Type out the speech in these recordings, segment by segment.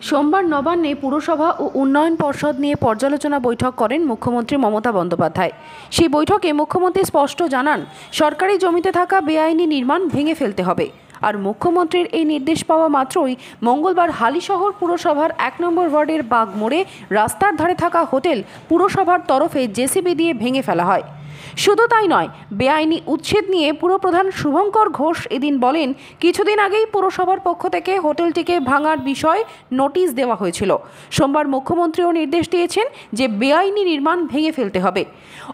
সোমবার নবান্নে পুরসভা ও উন্নয়ন পর্ষদ নিয়ে পর্যালোচনা বৈঠক করেন মুখ্যমন্ত্রী মমতা বন্দ্যোপাধ্যায়। সেই বৈঠকে মুখ্যমন্ত্রী স্পষ্ট জানান, সরকারি জমিতে থাকা বেআইনি নির্মাণ ভেঙে ফেলতে হবে। আর মুখ্যমন্ত্রীর এই নির্দেশ পাওয়া মাত্রই মঙ্গলবার হালিশহর পুরসভার ১ নম্বর ওয়ার্ডের বাগমোড়ে রাস্তার ধারে থাকা হোটেল পুরসভার তরফে জেসিবি দিয়ে ভেঙে ফেলা হয়। শুধু তাই নয়, বেআইনি উচ্ছেদ নিয়ে পুরপ্রধান শুভঙ্কর ঘোষ এদিন বলেন, কিছুদিন আগেই পুরসভার পক্ষ থেকে হোটেলটিকে ভাঙার বিষয়ে নোটিশ দেওয়া হয়েছিল। সোমবার মুখ্যমন্ত্রীও নির্দেশ দিয়েছেন যে বেআইনি নির্মাণ ভেঙে ফেলতে হবে,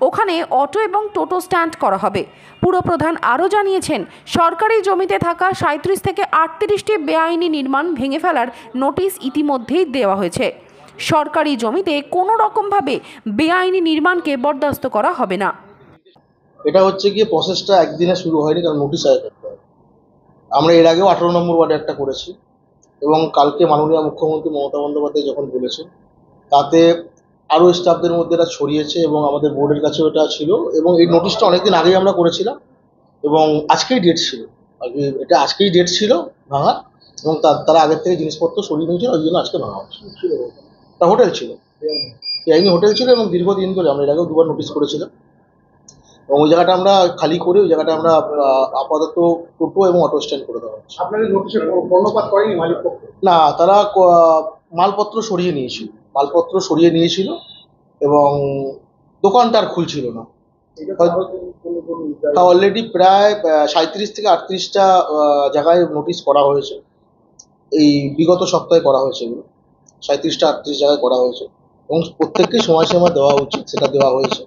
ওখানে অটো এবং টোটো স্ট্যান্ড করা হবে। পুরপ্রধান আরও জানিয়েছেন, সরকারি জমিতে থাকা ৩৭ থেকে ৩৮টি বেআইনি নির্মাণ ভেঙে ফেলার নোটিশ ইতিমধ্যেই দেওয়া হয়েছে। সরকারি জমিতে কোনো রকমভাবে বেআইনি নির্মাণকে বরদাস্ত করা হবে না। এটা হচ্ছে গিয়ে প্রসেসটা একদিনে শুরু হয়নি, কারণ নোটিশ আগে করতে হয়। আমরা এর আগেও ১৮ নম্বর ওয়ার্ডে একটা করেছি এবং কালকে মাননীয় মুখ্যমন্ত্রী মমতা বন্দ্যোপাধ্যায় যখন বলেছেন, তাতে আরও স্টাফদের মধ্যে এটা ছড়িয়েছে এবং আমাদের বোর্ডের কাছেও এটা ছিল। এবং এই নোটিশটা অনেকদিন আগেই আমরা করেছিলাম এবং আজকেই ডেট ছিল, আজকেই ডেট ছিল ভাঙা। এবং তারা আগের থেকে জিনিসপত্র সরিয়ে নিয়েছিল, ওই জন্য আজকে ভাঙা হচ্ছে। তা হোটেল ছিল, বেআইনি হোটেল ছিল এবং দীর্ঘদিন ধরে আমরা এর আগেও দুবার নোটিশ করেছিলাম। এবং ওই জায়গাটা আমরা খালি করে ওই জায়গাটা আমরা আপাতত টোটো এবং অটো স্ট্যান্ড করে দেওয়া হচ্ছে। আপনাদের নোটিশে কর্ণপাত করেনি মালিক পক্ষ? না, তারা মালপত্র সরিয়ে নিয়েছিল এবং দোকানটা আর খুলছিল না। অলরেডি প্রায় ৩৭ থেকে ৩৮টা জায়গায় নোটিশ করা হয়েছে, এই বিগত সপ্তাহে করা হয়েছে। এগুলো ৩৭টা ৩৮ জায়গায় করা হয়েছে এবং প্রত্যেককে সময়সীমা দেওয়া উচিত, সেটা দেওয়া হয়েছে।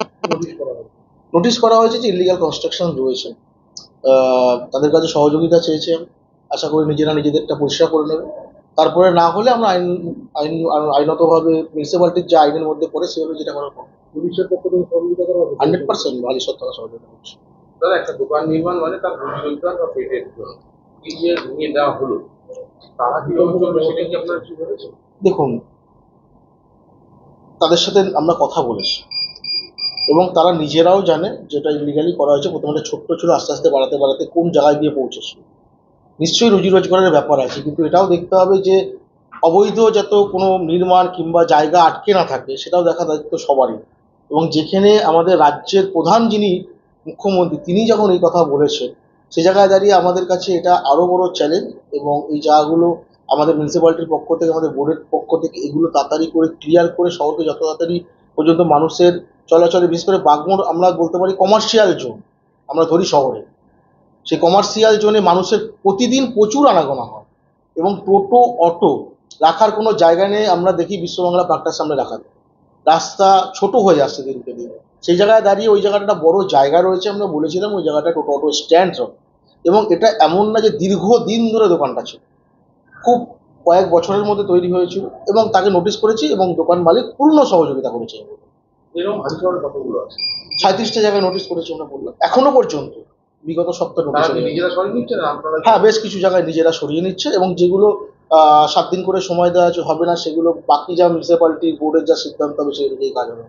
নোটিশ করা হয়েছে যে ইলিগাল কনস্ট্রাকশন রয়েছে, তাদের কাছে সহযোগিতা চেয়েছে। আশা করি নিজেদেরটা পরিষ্কার করে নেবে। তারপরে না হলে আমরা আইনতভাবে মিউনিসিপ্যালিটির যে আইনের মধ্যে পড়ে সেভাবে যেটা করার পর পুলিশের পক্ষ থেকে সহযোগিতা করা হবে 100% ভালো সত্তা সহযোগিতা করছে। দাদা, একটা দোকান নির্মাণ মানে তার রোজগার বা পেটের জন্য এই যে নিয়ে দেওয়া হলো, তারা কি সেটা কি আপনারা কি ভেবেছেন? দেখুন, তাদের সাথে আমরা কথা বলেছি এবং তারা নিজেরাও জানে যেটা ইলিগালি করা হয়েছে। প্রথমে ছোট্ট ছিল, আস্তে আস্তে বাড়াতে কোন জায়গায় গিয়ে পৌঁছেছে। নিশ্চয়ই রুজি রোজগারের ব্যাপার আছে, কিন্তু এটাও দেখতে হবে যে অবৈধ যত কোনো নির্মাণ কিংবা জায়গা আটকে না থাকে, সেটাও দেখা দায়িত্ব সবারই। এবং যেখানে আমাদের রাজ্যের প্রধান যিনি মুখ্যমন্ত্রী, তিনি যখন এই কথা বলেছেন, সে জায়গায় দাঁড়িয়ে আমাদের কাছে এটা আরও বড় চ্যালেঞ্জ। এবং এই জায়গাগুলো আমাদের মিউনিসিপ্যালিটির পক্ষ থেকে, আমাদের বোর্ডের পক্ষ থেকে এগুলো তাড়াতাড়ি করে ক্লিয়ার করে শহরকে যত তাড়াতাড়ি পর্যন্ত মানুষের চলাচলে, বিশেষ করে বাগমোড় আমরা বলতে পারি কমার্শিয়াল জোন আমরা ধরি শহরে। সেই কমার্শিয়াল জোনে মানুষের প্রতিদিন প্রচুর আনাগোনা হয় এবং টোটো অটো রাখার কোনো জায়গা নেই। আমরা দেখি বিশ্ববাংলা পার্কটার সামনে রাখা, রাস্তা ছোট হয়ে যাচ্ছে দিনকে দিন। সেই জায়গায় দাঁড়িয়ে ওই জায়গাটা বড় জায়গা রয়েছে, আমরা বলেছিলাম ওই জায়গাটা টোটো অটো স্ট্যান্ড হবে। এবং এটা এমন না যে দীর্ঘদিন ধরে দোকানটা ছিল, খুব কয়েক বছরের মধ্যে তৈরি হয়েছিল এবং তাকে নোটিশ করেছি এবং দোকান মালিক পূর্ণ সহযোগিতা করেছে। এরকম হাজির কতগুলো আছে? ৩৭টা জায়গায় নোটিশ করেছি আমরা, বললাম এখনো পর্যন্ত বিগত সপ্তাহে নোটিশ। নিজেরা সরিয়ে নিচ্ছে না আপনারা? হ্যাঁ, বেশ কিছু জায়গায় নিজেরা সরিয়ে নিচ্ছে এবং যেগুলো 7 দিন করে সময় দেওয়া হবে না, সেগুলো বাকি যা মিউনিসিপ্যালিটি বোর্ডের যা সিদ্ধান্ত হবে সেই অনুযায়ী কাজ হবে।